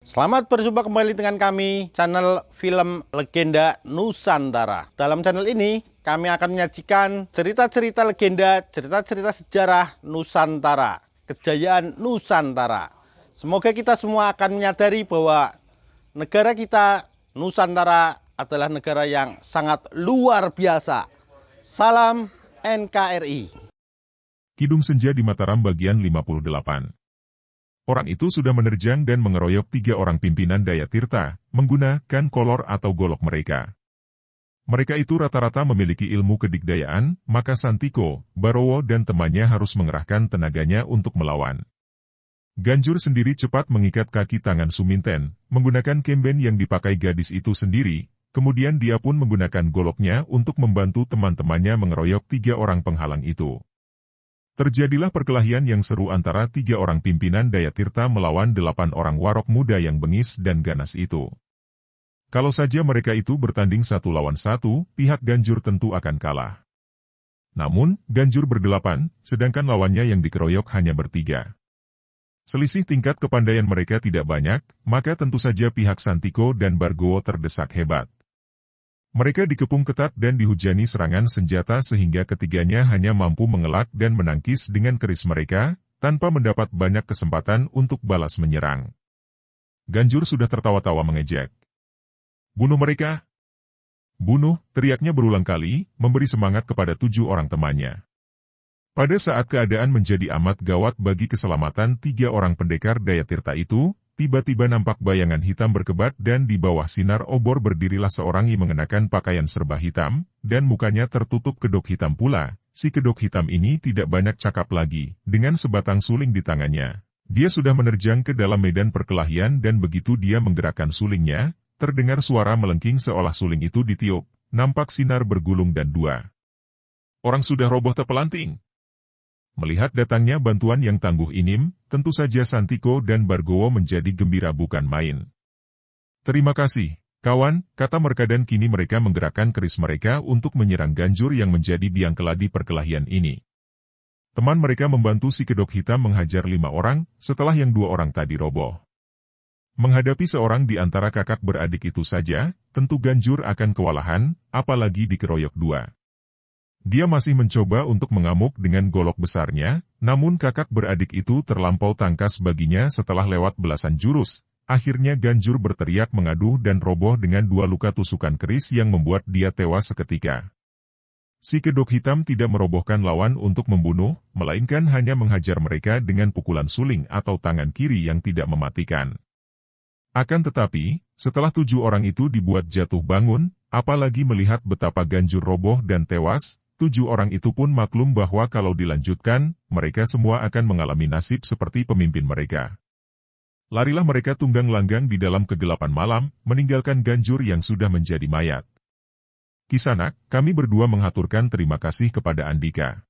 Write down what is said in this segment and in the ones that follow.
Selamat berjumpa kembali dengan kami, channel Film Legenda Nusantara. Dalam channel ini, kami akan menyajikan cerita-cerita legenda, cerita-cerita sejarah Nusantara, kejayaan Nusantara. Semoga kita semua akan menyadari bahwa negara kita, Nusantara, adalah negara yang sangat luar biasa. Salam NKRI. Kidung Senja di Mataram bagian 58. Orang itu sudah menerjang dan mengeroyok 3 orang pimpinan Dayatirta, menggunakan kolor atau golok mereka. Mereka itu rata-rata memiliki ilmu kedikdayaan, maka Santiko, Barowo dan temannya harus mengerahkan tenaganya untuk melawan. Ganjur sendiri cepat mengikat kaki tangan Suminten, menggunakan kemben yang dipakai gadis itu sendiri, kemudian dia pun menggunakan goloknya untuk membantu teman-temannya mengeroyok 3 orang penghalang itu. Terjadilah perkelahian yang seru antara 3 orang pimpinan Dayatirta melawan 8 orang warok muda yang bengis dan ganas itu. Kalau saja mereka itu bertanding 1 lawan 1, pihak Ganjur tentu akan kalah. Namun, Ganjur berdelapan, sedangkan lawannya yang dikeroyok hanya bertiga. Selisih tingkat kepandaian mereka tidak banyak, maka tentu saja pihak Santiko dan Bargowo terdesak hebat. Mereka dikepung ketat dan dihujani serangan senjata sehingga ketiganya hanya mampu mengelak dan menangkis dengan keris mereka, tanpa mendapat banyak kesempatan untuk balas menyerang. Ganjur sudah tertawa-tawa mengejek. "Bunuh mereka!" "Bunuh!" teriaknya berulang kali, memberi semangat kepada 7 orang temannya. Pada saat keadaan menjadi amat gawat bagi keselamatan 3 orang pendekar Dayatirta itu, tiba-tiba nampak bayangan hitam berkebat dan di bawah sinar obor berdirilah seorang yang mengenakan pakaian serba hitam, dan mukanya tertutup kedok hitam pula. Si kedok hitam ini tidak banyak cakap lagi, dengan sebatang suling di tangannya. Dia sudah menerjang ke dalam medan perkelahian dan begitu dia menggerakkan sulingnya, terdengar suara melengking seolah suling itu ditiup, nampak sinar bergulung dan 2 orang sudah roboh terpelanting. Melihat datangnya bantuan yang tangguh ini, tentu saja Santiko dan Bargowo menjadi gembira bukan main. "Terima kasih, kawan," kata mereka dan kini mereka menggerakkan keris mereka untuk menyerang Ganjur yang menjadi biang keladi perkelahian ini. Teman mereka membantu si kedok hitam menghajar 5 orang, setelah yang 2 orang tadi roboh. Menghadapi seorang di antara kakak beradik itu saja, tentu Ganjur akan kewalahan, apalagi dikeroyok 2. Dia masih mencoba untuk mengamuk dengan golok besarnya, namun kakak beradik itu terlampau tangkas baginya setelah lewat belasan jurus. Akhirnya Ganjur berteriak mengaduh dan roboh dengan 2 luka tusukan keris yang membuat dia tewas seketika. Si kedok hitam tidak merobohkan lawan untuk membunuh, melainkan hanya menghajar mereka dengan pukulan suling atau tangan kiri yang tidak mematikan. Akan tetapi, setelah 7 orang itu dibuat jatuh bangun, apalagi melihat betapa Ganjur roboh dan tewas, 7 orang itu pun maklum bahwa kalau dilanjutkan, mereka semua akan mengalami nasib seperti pemimpin mereka. Larilah mereka tunggang langgang di dalam kegelapan malam, meninggalkan Ganjur yang sudah menjadi mayat. "Kisanak, kami berdua menghaturkan terima kasih kepada Andika.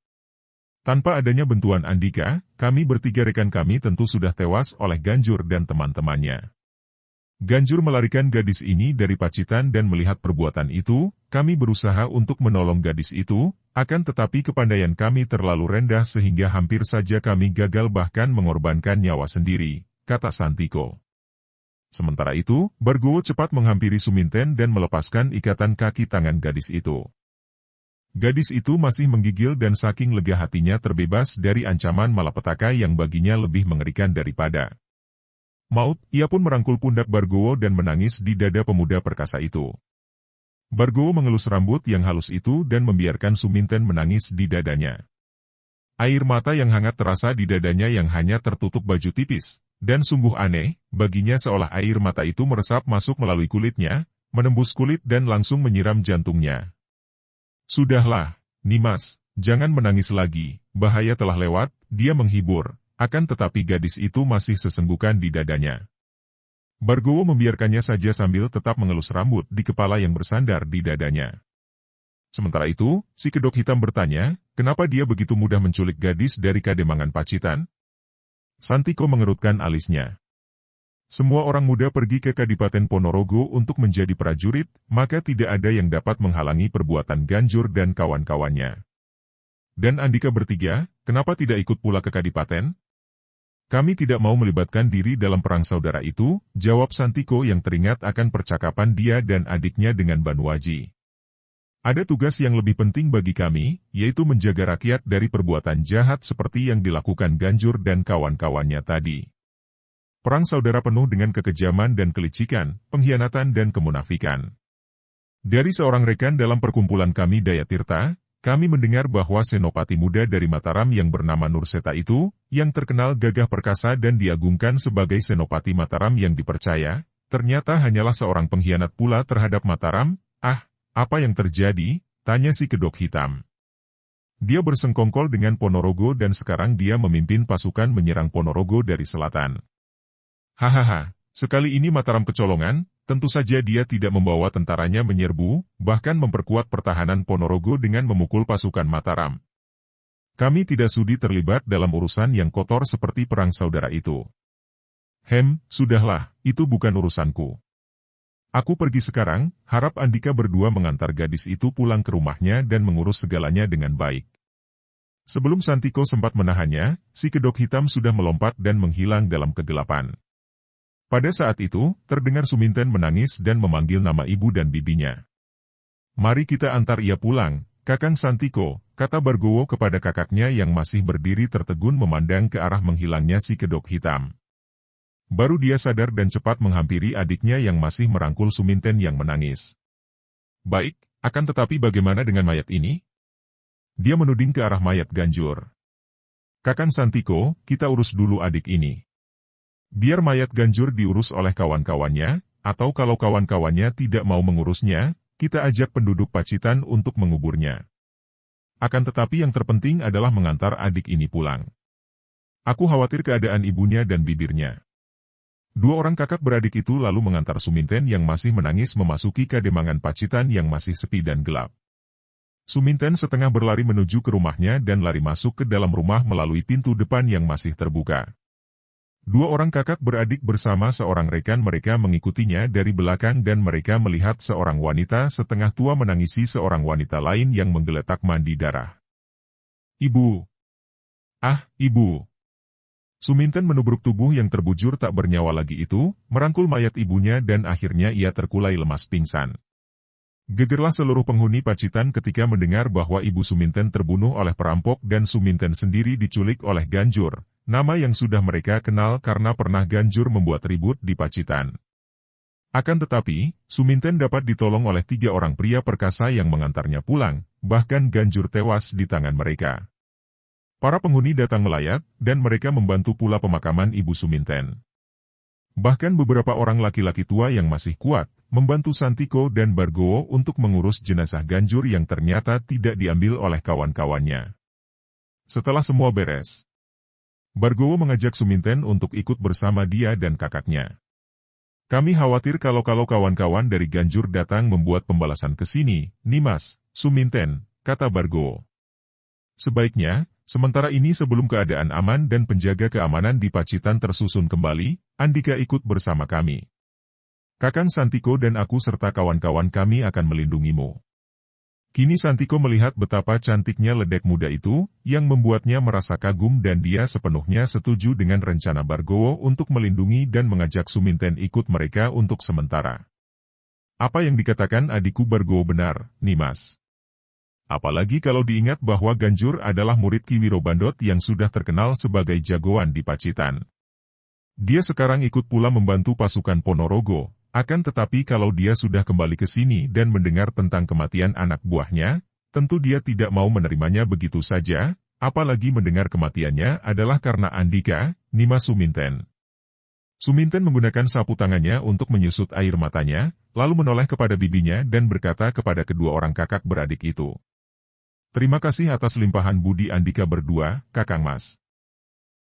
Tanpa adanya bantuan Andika, kami bertiga rekan kami tentu sudah tewas oleh Ganjur dan teman-temannya. Ganjur melarikan gadis ini dari Pacitan dan melihat perbuatan itu, kami berusaha untuk menolong gadis itu, akan tetapi kepandaian kami terlalu rendah sehingga hampir saja kami gagal bahkan mengorbankan nyawa sendiri," kata Santiko. Sementara itu, Bargowo cepat menghampiri Suminten dan melepaskan ikatan kaki tangan gadis itu. Gadis itu masih menggigil dan saking lega hatinya terbebas dari ancaman malapetaka yang baginya lebih mengerikan daripada maut, ia pun merangkul pundak Bargowo dan menangis di dada pemuda perkasa itu. Bargowo mengelus rambut yang halus itu dan membiarkan Suminten menangis di dadanya. Air mata yang hangat terasa di dadanya yang hanya tertutup baju tipis, dan sungguh aneh, baginya seolah air mata itu meresap masuk melalui kulitnya, menembus kulit dan langsung menyiram jantungnya. "Sudahlah, Nimas, jangan menangis lagi, bahaya telah lewat," dia menghibur. Akan tetapi gadis itu masih sesenggukan di dadanya. Bargowo membiarkannya saja sambil tetap mengelus rambut di kepala yang bersandar di dadanya. Sementara itu, si kedok hitam bertanya, kenapa dia begitu mudah menculik gadis dari Kademangan Pacitan? Santiko mengerutkan alisnya. "Semua orang muda pergi ke Kadipaten Ponorogo untuk menjadi prajurit, maka tidak ada yang dapat menghalangi perbuatan Ganjur dan kawan-kawannya. Dan Andika bertiga, kenapa tidak ikut pula ke Kadipaten?" Kami tidak mau melibatkan diri dalam perang saudara itu, jawab Santiko yang teringat akan percakapan dia dan adiknya dengan Banuaji. Ada tugas yang lebih penting bagi kami, yaitu menjaga rakyat dari perbuatan jahat seperti yang dilakukan Ganjur dan kawan-kawannya tadi. Perang saudara penuh dengan kekejaman dan kelicikan, pengkhianatan dan kemunafikan. Dari seorang rekan dalam perkumpulan kami Dayatirta, kami mendengar bahwa senopati muda dari Mataram yang bernama Nurseta itu, yang terkenal gagah perkasa dan diagungkan sebagai senopati Mataram yang dipercaya, ternyata hanyalah seorang pengkhianat pula terhadap Mataram. Ah, apa yang terjadi? Tanya si kedok hitam. Dia bersengkongkol dengan Ponorogo dan sekarang dia memimpin pasukan menyerang Ponorogo dari selatan. Hahaha, sekali ini Mataram kecolongan. Tentu saja dia tidak membawa tentaranya menyerbu, bahkan memperkuat pertahanan Ponorogo dengan memukul pasukan Mataram. Kami tidak sudi terlibat dalam urusan yang kotor seperti perang saudara itu. Sudahlah, itu bukan urusanku. Aku pergi sekarang, harap Andika berdua mengantar gadis itu pulang ke rumahnya dan mengurus segalanya dengan baik. Sebelum Santiko sempat menahannya, si kedok hitam sudah melompat dan menghilang dalam kegelapan. Pada saat itu, terdengar Suminten menangis dan memanggil nama ibu dan bibinya. Mari kita antar ia pulang, Kakang Santiko, kata Bargowo kepada kakaknya yang masih berdiri tertegun memandang ke arah menghilangnya si kedok hitam. Baru dia sadar dan cepat menghampiri adiknya yang masih merangkul Suminten yang menangis. Baik, akan tetapi bagaimana dengan mayat ini? Dia menuding ke arah mayat Ganjur. Kakang Santiko, kita urus dulu adik ini. Biar mayat Ganjur diurus oleh kawan-kawannya, atau kalau kawan-kawannya tidak mau mengurusnya, kita ajak penduduk Pacitan untuk menguburnya. Akan tetapi yang terpenting adalah mengantar adik ini pulang. Aku khawatir keadaan ibunya dan bibirnya. Dua orang kakak beradik itu lalu mengantar Suminten yang masih menangis memasuki kademangan Pacitan yang masih sepi dan gelap. Suminten setengah berlari menuju ke rumahnya dan lari masuk ke dalam rumah melalui pintu depan yang masih terbuka. Dua orang kakak beradik bersama seorang rekan mereka mengikutinya dari belakang dan mereka melihat seorang wanita setengah tua menangisi seorang wanita lain yang menggeletak mandi darah. Ibu! Ah, ibu! Suminten menubruk tubuh yang terbujur tak bernyawa lagi itu, merangkul mayat ibunya dan akhirnya ia terkulai lemas pingsan. Gegerlah seluruh penghuni Pacitan ketika mendengar bahwa ibu Suminten terbunuh oleh perampok dan Suminten sendiri diculik oleh Ganjur, nama yang sudah mereka kenal karena pernah Ganjur membuat ribut di Pacitan. Akan tetapi, Suminten dapat ditolong oleh 3 orang pria perkasa yang mengantarnya pulang, bahkan Ganjur tewas di tangan mereka. Para penghuni datang melayat, dan mereka membantu pula pemakaman ibu Suminten. Bahkan beberapa orang laki-laki tua yang masih kuat, membantu Santiko dan Bargowo untuk mengurus jenazah Ganjur yang ternyata tidak diambil oleh kawan-kawannya. Setelah semua beres, Bargowo mengajak Suminten untuk ikut bersama dia dan kakaknya. Kami khawatir kalau kawan-kawan dari Ganjur datang membuat pembalasan ke sini, Nimas, Suminten, kata Bargowo. Sebaiknya, sementara ini sebelum keadaan aman dan penjaga keamanan di Pacitan tersusun kembali, Andika ikut bersama kami. Kakang Santiko dan aku serta kawan-kawan kami akan melindungimu. Kini Santiko melihat betapa cantiknya ledek muda itu, yang membuatnya merasa kagum dan dia sepenuhnya setuju dengan rencana Bargowo untuk melindungi dan mengajak Suminten ikut mereka untuk sementara. Apa yang dikatakan adikku Bargowo benar, Nimas. Apalagi kalau diingat bahwa Ganjur adalah murid Ki Wirobandot yang sudah terkenal sebagai jagoan di Pacitan. Dia sekarang ikut pula membantu pasukan Ponorogo. Akan tetapi kalau dia sudah kembali ke sini dan mendengar tentang kematian anak buahnya, tentu dia tidak mau menerimanya begitu saja, apalagi mendengar kematiannya adalah karena Andika, Nimas Suminten. Suminten menggunakan sapu tangannya untuk menyusut air matanya, lalu menoleh kepada bibinya dan berkata kepada kedua orang kakak beradik itu. Terima kasih atas limpahan budi Andika berdua, Kakang Mas.